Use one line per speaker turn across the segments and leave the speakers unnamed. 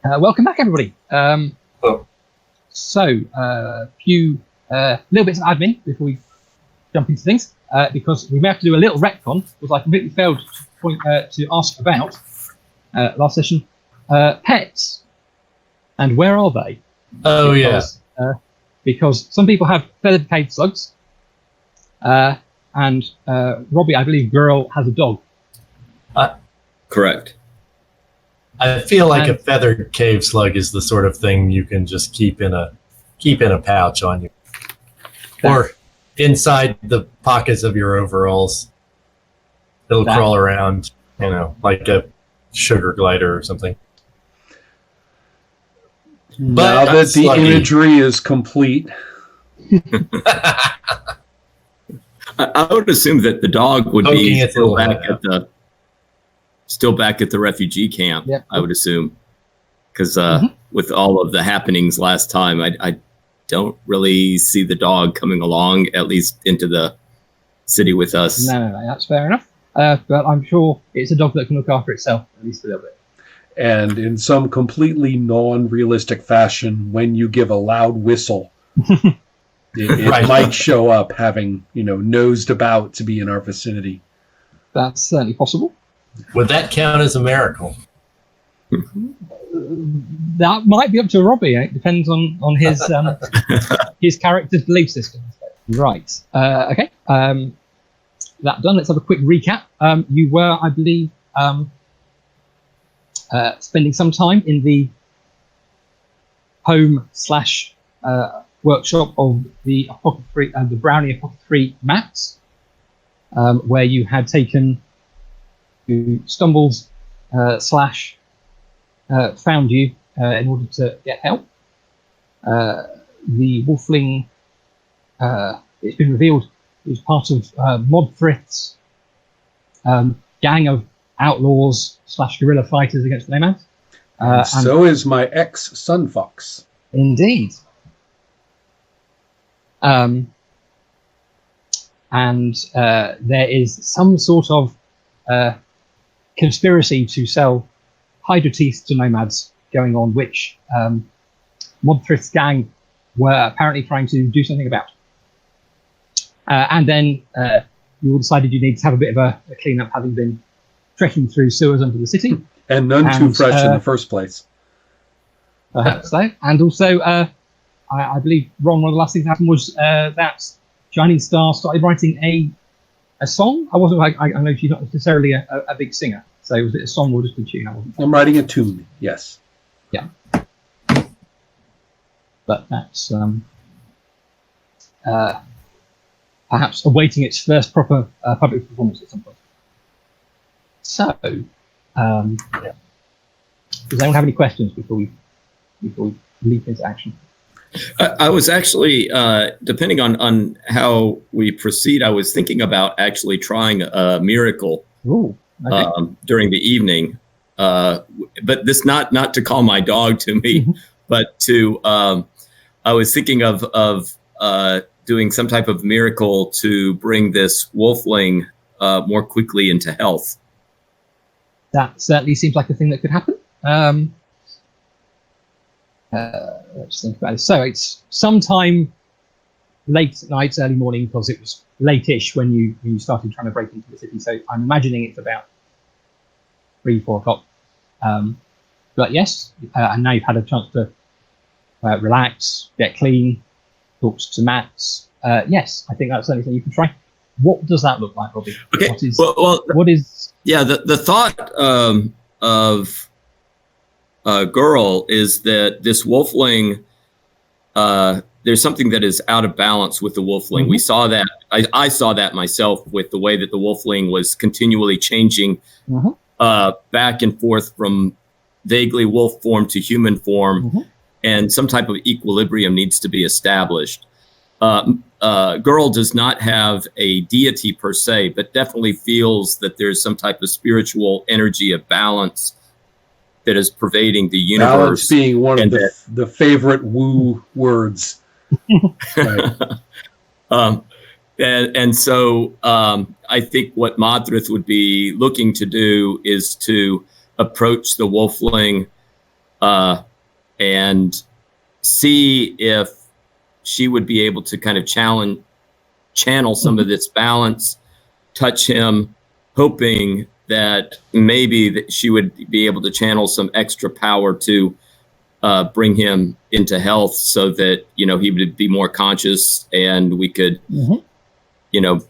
Welcome back, everybody.
Oh.
So, a few little bits of admin before we jump into things, because we may have to do a little retcon, because I completely failed to ask about last session. Pets, and where are they?
Oh,
because, because some people have feathered cave slugs, and Robbie, I believe, girl has a dog.
Correct.
I feel like a feathered cave slug is the sort of thing you can just keep in a pouch on you, or inside the pockets of your overalls. It'll crawl around, like a sugar glider or something.
Now that the imagery is complete,
I would assume that the dog would be still back at the refugee camp.
Yep.
I would assume, because with all of the happenings last time, I don't really see the dog coming along, at least into the city with us.
No, that's fair enough. But I'm sure it's a dog that can look after itself, at least a little bit.
and in some completely non-realistic fashion, when you give a loud whistle, it
Right.
might show up having, nosed about to be in our vicinity.
That's certainly possible.
Would that count as a miracle?
That might be up to Robbie. It depends on his his character's belief system. Right. Okay. That done. Let's have a quick recap. You were, I believe, spending some time in the home / workshop of the apothecary, the Brownie Apothecary Max, where you had taken, you stumbled / found you in order to get help. The Wolfling, it's been revealed, is part of Modthrith's gang of outlaws / guerrilla fighters against the Nomads.
And so is my ex-Sunfox.
Indeed. And there is some sort of conspiracy to sell hydra teeth to nomads going on, which Modthrith's gang were apparently trying to do something about. And then you all decided you need to have a bit of a clean-up, having been trekking through sewers under the city.
And none too fresh in the first place.
Perhaps so. And also, I believe, Ron, one of the last things that happened was that Shining Star started writing a song. I know she's not necessarily a big singer, so was it a song or just a tune?
I'm writing a tune, yes.
Yeah. But that's perhaps awaiting its first proper public performance at some point. So, does anyone have any questions before we leap into action?
I was actually, depending on how we proceed, I was thinking about actually trying a miracle.
Ooh, okay.
During the evening, but this not to call my dog to me, but to I was thinking of doing some type of miracle to bring this wolfling more quickly into health.
That certainly seems like a thing that could happen. Let's think about it. So it's sometime late at night, early morning, because it was late-ish when you started trying to break into the city. So I'm imagining it's about 3-4 o'clock. But yes, and now you've had a chance to relax, get clean, talk to Max. Yes, I think that's certainly something you can try. What does that look like, Robbie?
Okay.
What is?
Yeah, the thought of girl is that this wolfling, there's something that is out of balance with the wolfling. We saw that. I saw that myself with the way that the wolfling was continually changing back and forth from vaguely wolf form to human form, and some type of equilibrium needs to be established. Girl does not have a deity per se, but definitely feels that there's some type of spiritual energy of balance that is pervading the universe.
Balance being one of the favorite woo words. Right.
And so I think what Modthrith would be looking to do is to approach the wolfling and see if she would be able to kind of channel some of this balance, touch him, hoping that maybe that she would be able to channel some extra power to bring him into health, so that he would be more conscious, and we could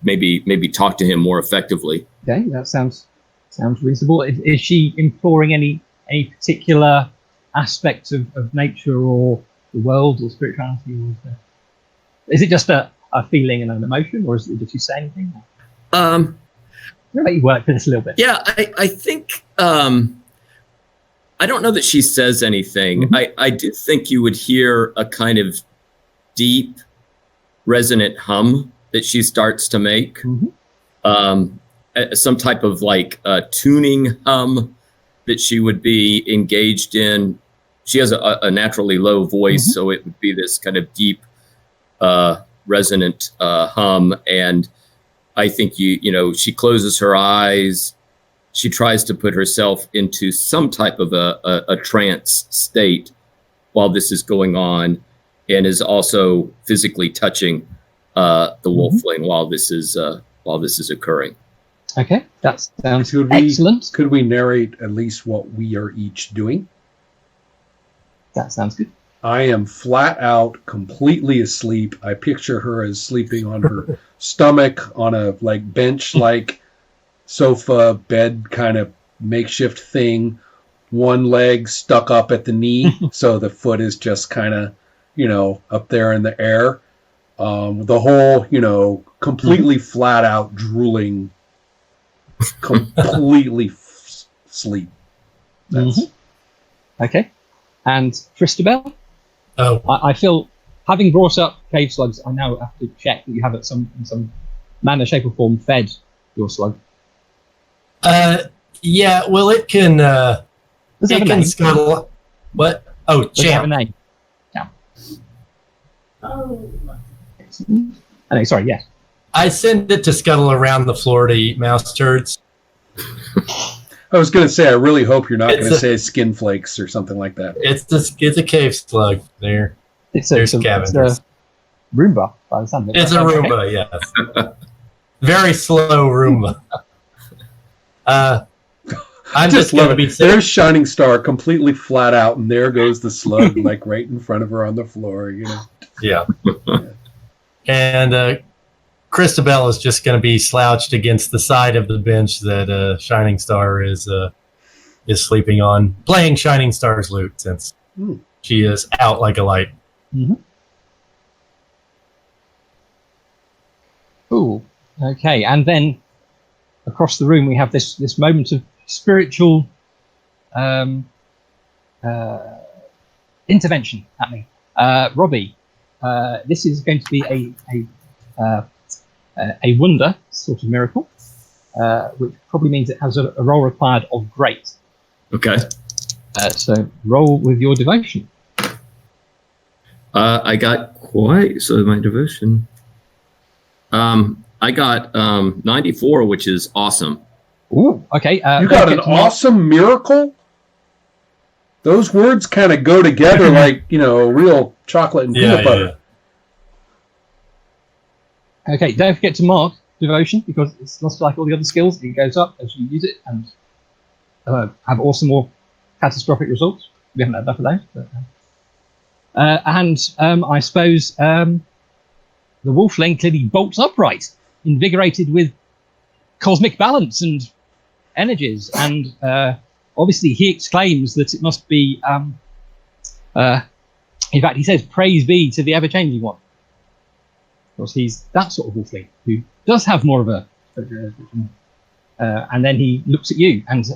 maybe talk to him more effectively.
Okay, that sounds reasonable. Is she imploring any particular aspects of nature or the world or spirituality? Or is it just a feeling and an emotion, or did she say anything? I'm gonna let you work for this a little bit.
Yeah, I think I don't know that she says anything. I do think you would hear a kind of deep, resonant hum that she starts to make. Some type of like tuning hum that she would be engaged in. She has a naturally low voice, so it would be this kind of deep, resonant hum. And I think she closes her eyes. She tries to put herself into some type of a trance state while this is going on, and is also physically touching the wolfling while this is occurring.
Okay, that sounds excellent.
Could we narrate at least what we are each doing?
That sounds good.
I am flat out, completely asleep. I picture her as sleeping on her stomach on a bench sofa bed kind of makeshift thing. One leg stuck up at the knee, so the foot is just kind of, up there in the air. The whole, completely flat out drooling, completely sleep.
Okay. And Christabel?
Oh.
I feel, having brought up cave slugs, I now have to check that you have in some manner, shape, or form fed your slug.
Yeah, well, it can scuttle. What? Oh,
Does it have a
Champ.
name? Yeah. Oh, sorry, yes.
I send it to scuttle around the floor to eat mouse turds.
I was going to say, I really hope you're not going to say skin flakes or something like that.
It's a cave slug. There's
It's
scavengers.
a Roomba, by the sound of it.
It's a Roomba, yes. Very slow Roomba. I'm just going to be saying.
There's Shining Star completely flat out, and there goes the slug, right in front of her on the floor,
Yeah. And Christabel is just going to be slouched against the side of the bench that Shining Star is sleeping on, playing Shining Star's lute, since she is out like a light.
Cool. Okay, and then across the room we have this moment of spiritual intervention happening. Robbie, this is going to be a wonder sort of miracle, which probably means it has a roll required of great.
Okay.
So roll with your devotion.
I got my devotion. I got 94, which is awesome.
Ooh, okay.
You got an awesome miracle? Those words kind of go together like, real chocolate and peanut butter.
Yeah. Okay, don't forget to mark devotion, because it's not like all the other skills. It goes up as you use it and have awesome or catastrophic results. We haven't had enough of those. But, I suppose the wolfling clearly bolts upright, invigorated with cosmic balance and energies, and obviously he exclaims that it must be in fact he says, "Praise be to the ever-changing one." Of course, he's that sort of wolfling who does have more of a and then he looks at you and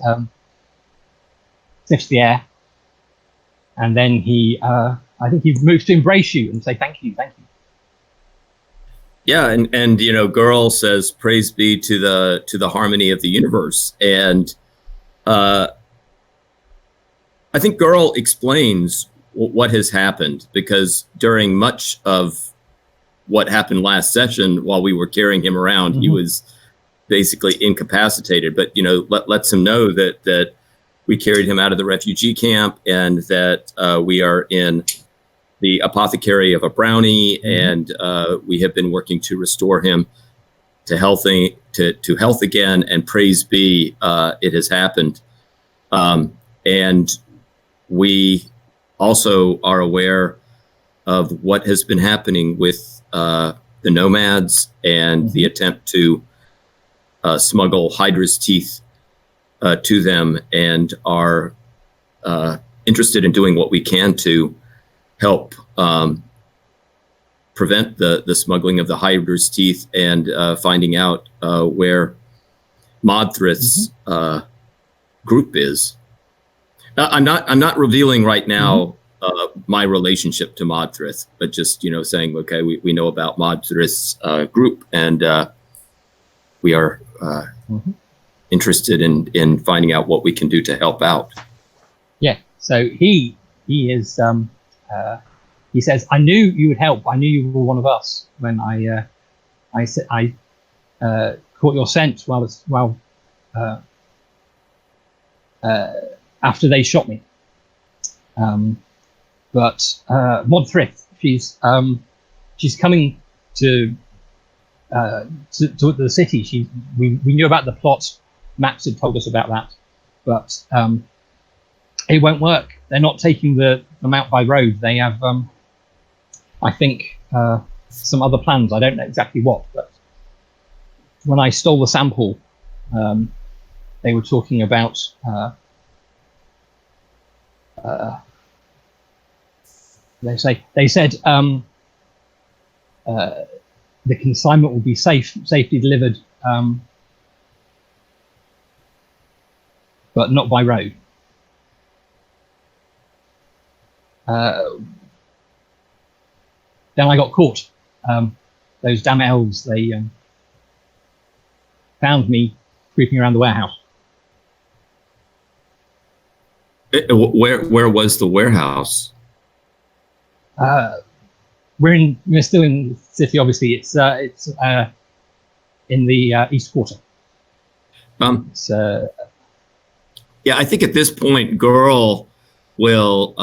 sniffs the air, and then he I think he moves to embrace you and say thank you.
Yeah, and Girl says, "Praise be to the harmony of the universe." And I think Girl explains what has happened, because during much of what happened last session, while we were carrying him around, he was basically incapacitated. But lets him know that we carried him out of the refugee camp, and that we are in the apothecary of a brownie, and we have been working to restore him to health again. And praise be, it has happened. And we also are aware of what has been happening with the nomads and the attempt to smuggle Hydra's teeth to them, and are interested in doing what we can to help prevent the smuggling of the Hydra's teeth, and finding out where Modthrith's group is. I'm not revealing right now my relationship to Modthrith, but just saying, okay, we know about Modthrith's group, and we are interested in finding out what we can do to help out.
Yeah. So he is. He says, "I knew you would help. I knew you were one of us when I caught your scent while after they shot me. But Modthrith, she's coming to the city. We knew about the plot. Max had told us about that, but it won't work. They're not taking them out by road. They have, I think, some other plans. I don't know exactly what, but when I stole the sample, they were talking about they said the consignment will be safely delivered, but not by road. Then I got caught. Those damn elves, they found me creeping around the warehouse.
Where was the warehouse?
We're still in the city. Obviously, it's in the East Quarter.
Yeah, I think at this point, Girl will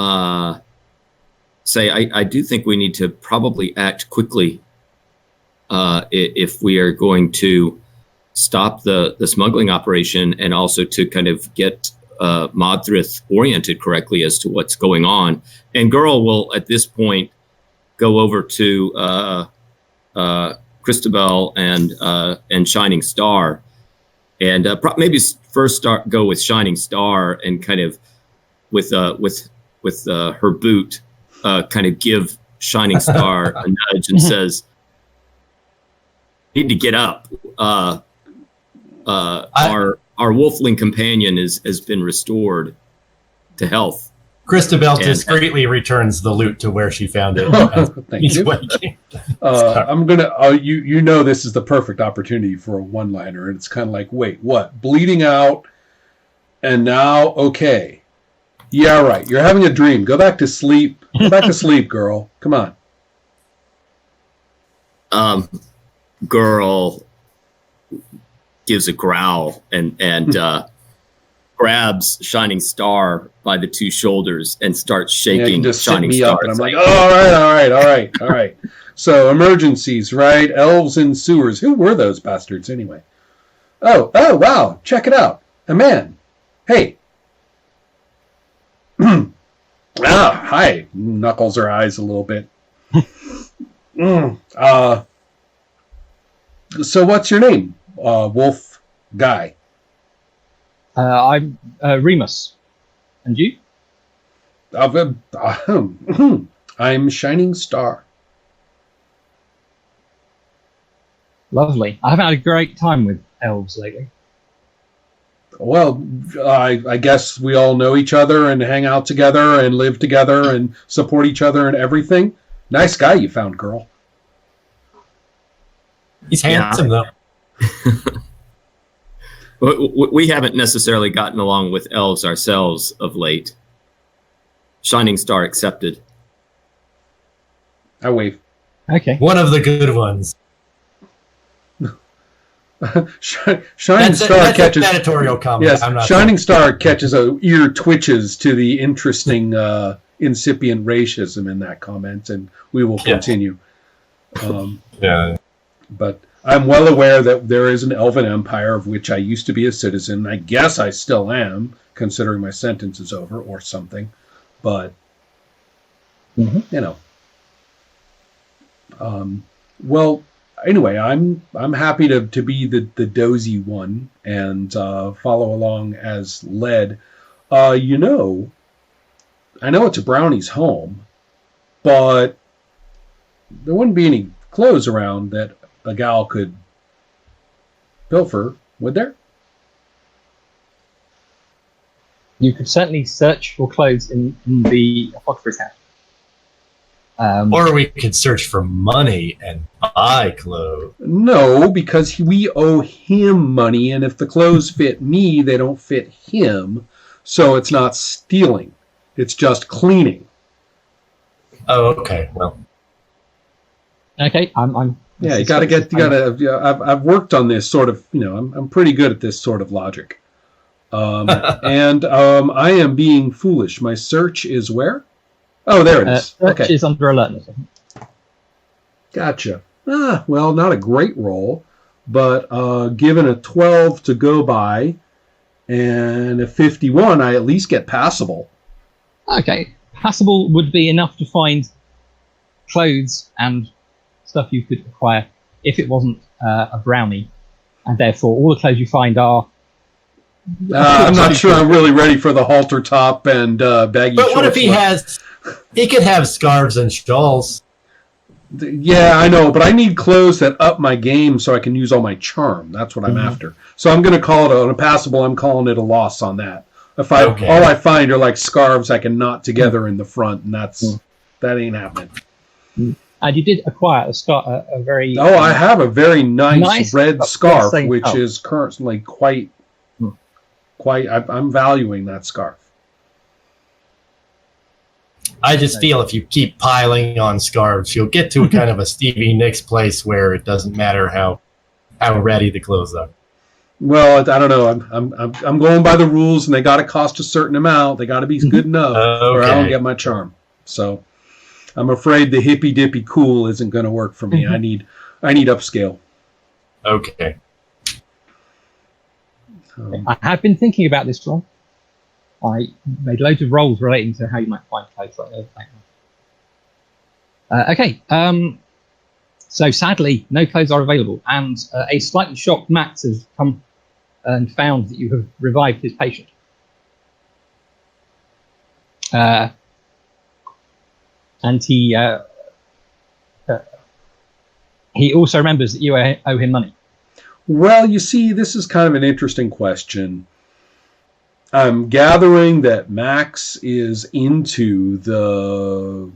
say, I do think we need to probably act quickly if we are going to stop the smuggling operation, and also to kind of get Modthrith oriented correctly as to what's going on. And Girl will, at this point, go over to Christabel and Shining Star, and maybe first go with Shining Star, and kind of with her boot, kind of give Shining Star a nudge and says, "Need to get up. Our wolfling companion has been restored to health."
Christabel discreetly returns the loot to where she found it.
Thank you. I'm gonna. This is the perfect opportunity for a one-liner, and it's kind of like, wait, what? Bleeding out, and now okay. Yeah, right. You're having a dream. Go back to sleep. Go back to sleep, girl. Come on.
Girl gives a growl and grabs Shining Star by the two shoulders and starts shaking Shining Star.
And I'm like, oh, all right. So emergencies, right? Elves in sewers. Who were those bastards anyway? Oh, wow. Check it out. A man. Hey. Hi. Knuckles her eyes a little bit. So what's your name? Wolf guy.
I'm Remus. And you?
I'm Shining Star.
Lovely. I haven't had a great time with elves lately.
Well, I guess we all know each other and hang out together and live together and support each other and everything. Nice guy you found, girl.
He's handsome, though.
We haven't necessarily gotten along with elves ourselves of late. Shining Star accepted.
I wave.
Okay.
One of the good ones.
Shining Star
that's
catches
a senatorial comment.
Yes,
I'm not
Shining Star catches a ear twitches to the interesting incipient racism in that comment, and we will continue.
Yeah.
But I'm well aware that there is an elven empire of which I used to be a citizen. I guess I still am, considering my sentence is over or something. But you know, well, anyway, I'm happy to be the dozy one and follow along as led. You know, I know it's a brownie's home, but there wouldn't be any clothes around that a gal could pilfer, would there?
You could certainly search for clothes in the apothecary's house.
Or we could search for money and buy clothes.
No, because we owe him money, and if the clothes fit me, they don't fit him. So it's not stealing; it's just cleaning.
Oh, okay. Well,
Okay, I'm
yeah, you gotta. I've worked on this sort of. You know, I'm pretty good at this sort of logic. And I am being foolish. My search is where? Oh, there it is.
Search
Okay,
is under alertness.
gotcha. Well, not a great roll, but given a 12 to go by and a 51, I at least get passable.
Okay, passable would be enough to find clothes and stuff you could acquire if it wasn't a brownie, and therefore all the clothes you find are.
I'm not sure I'm really ready for the halter top and baggy shorts.
but what if he has? He could have scarves and shawls.
Yeah, I know, but I need clothes that up my game so I can use all my charm. That's what I'm after. So I'm going to call it on a passable. I'm calling it a loss on that. If all I find are like scarves I can knot together in the front, and that ain't happening.
And you did acquire a very.
Oh, I have a very nice red scarf,
yes,
which is currently quite. I'm valuing that scarf.
I just feel if you keep piling on scarves, you'll get to a kind of a Stevie Nicks place where it doesn't matter how ready the clothes are.
Well, I don't know. I'm going by the rules, and they got to cost a certain amount. They got to be good enough, or I don't get my charm. So, I'm afraid the hippy dippy cool isn't going to work for me. I need upscale.
Okay.
I have been thinking about this, John. I made loads of rolls relating to how you might find clothes like that. Okay. So sadly, no clothes are available, and a slightly shocked Max has come and found that you have revived his patient. And he also remembers that you owe him money.
Well, you see, this is kind of an interesting question. I'm gathering that Max is into the,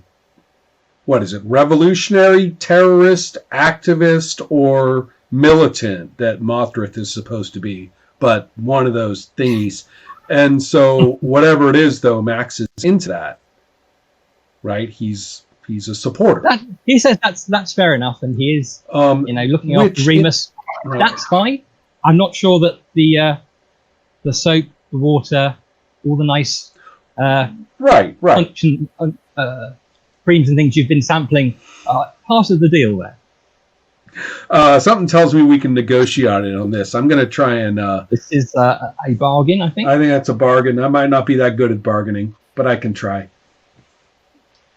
what is it, revolutionary, terrorist, activist, or militant that Mothrith is supposed to be, but one of those thingies. And so whatever it is, though, Max is into that, right? He's a supporter.
He says that's fair enough, and he is, looking after Remus. That's fine. I'm not sure that the soap, the water, all the nice function, creams and things you've been sampling are part of the deal there.
Something tells me we can negotiate it on this. I'm going to try and.
This is a bargain, I think.
I think that's a bargain. I might not be that good at bargaining, but I can try.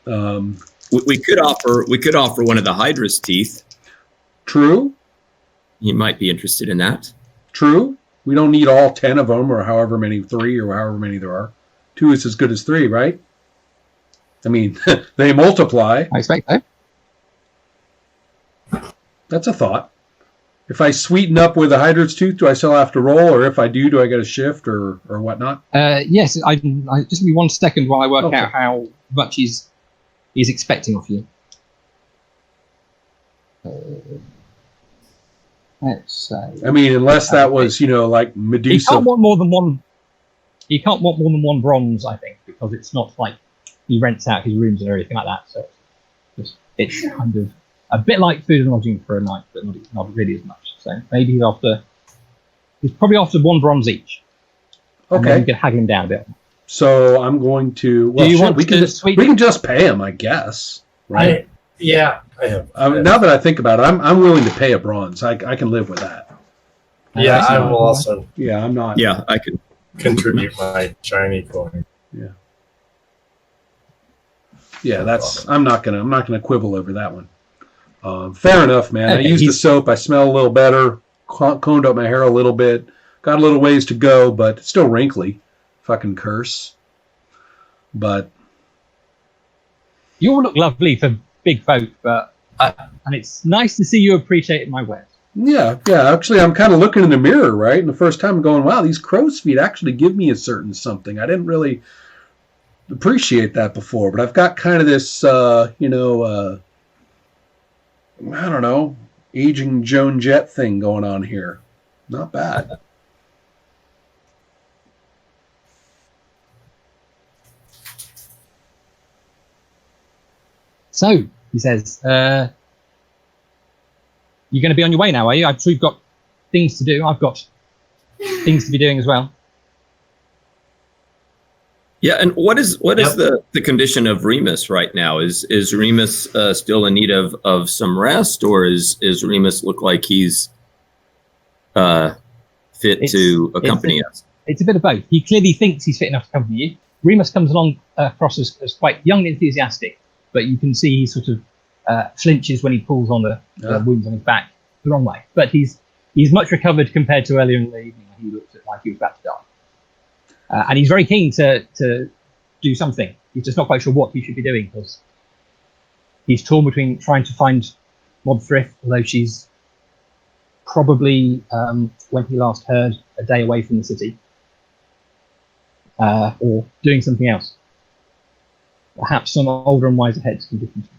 We could offer one of the Hydra's teeth.
True.
He might be interested in that.
True. We don't need all 10 of them, or however many, 3, or however many there are. 2 is as good as 3, right? I mean, they multiply.
I expect so.
That's a thought. If I sweeten up with a Hydra's tooth, do I still have to roll? Or if I do I get a shift or whatnot?
Yes, I just give me 1 second while I work out how much he's expecting of you. Let's say.
I mean, unless that was, like Medusa.
He can't want more than one. He can't want more than 1 bronze, I think, because it's not like he rents out his rooms and everything like that. So it's kind of a bit like food and lodging for a night, but not really as much. So maybe he's probably after 1 bronze each. And then
Okay.
you can haggle him down a bit.
So I'm going to. Well,
Do you
shit,
want
we can
to
just we can just pay him, I guess. Right.
I have.
Now that I think about it, I'm willing to pay a bronze. I can live with that.
Yeah,
Okay.
I will also
Yeah, I'm not.
Yeah, I can.
contribute my shiny coin.
Yeah, that's. I'm not gonna quibble over that one. Fair enough, man. I
Okay,
used the soap. I smell a little better. Combed up my hair a little bit. Got a little ways to go, but it's still wrinkly. Fucking curse. But
You all look lovely for big folk, and it's nice to see you appreciate my wares.
yeah. Actually, I'm kind of looking in the mirror, right? And the first time I'm going, wow, these crow's feet actually give me a certain something. I didn't really appreciate that before, but I've got kind of this, I don't know, aging Joan Jett thing going on here. Not bad.
So, he says, you're going to be on your way now, are you? I'm sure you've got things to do. I've got things to be doing as well.
Yeah, and what is the condition of Remus right now? Is Remus still in need of some rest, or is Remus look like he's fit to accompany us?
It's a bit of both. He clearly thinks he's fit enough to accompany you. Remus comes along across as quite young and enthusiastic, but you can see he sort of flinches when he pulls on the wounds on his back the wrong way. But he's much recovered compared to earlier in the evening when he looked like he was about to die. And he's very keen to do something. He's just not quite sure what he should be doing, because he's torn between trying to find Mod Thrift, although she's probably, when he last heard, a day away from the city, or doing something else. Perhaps some older and wiser heads can do something.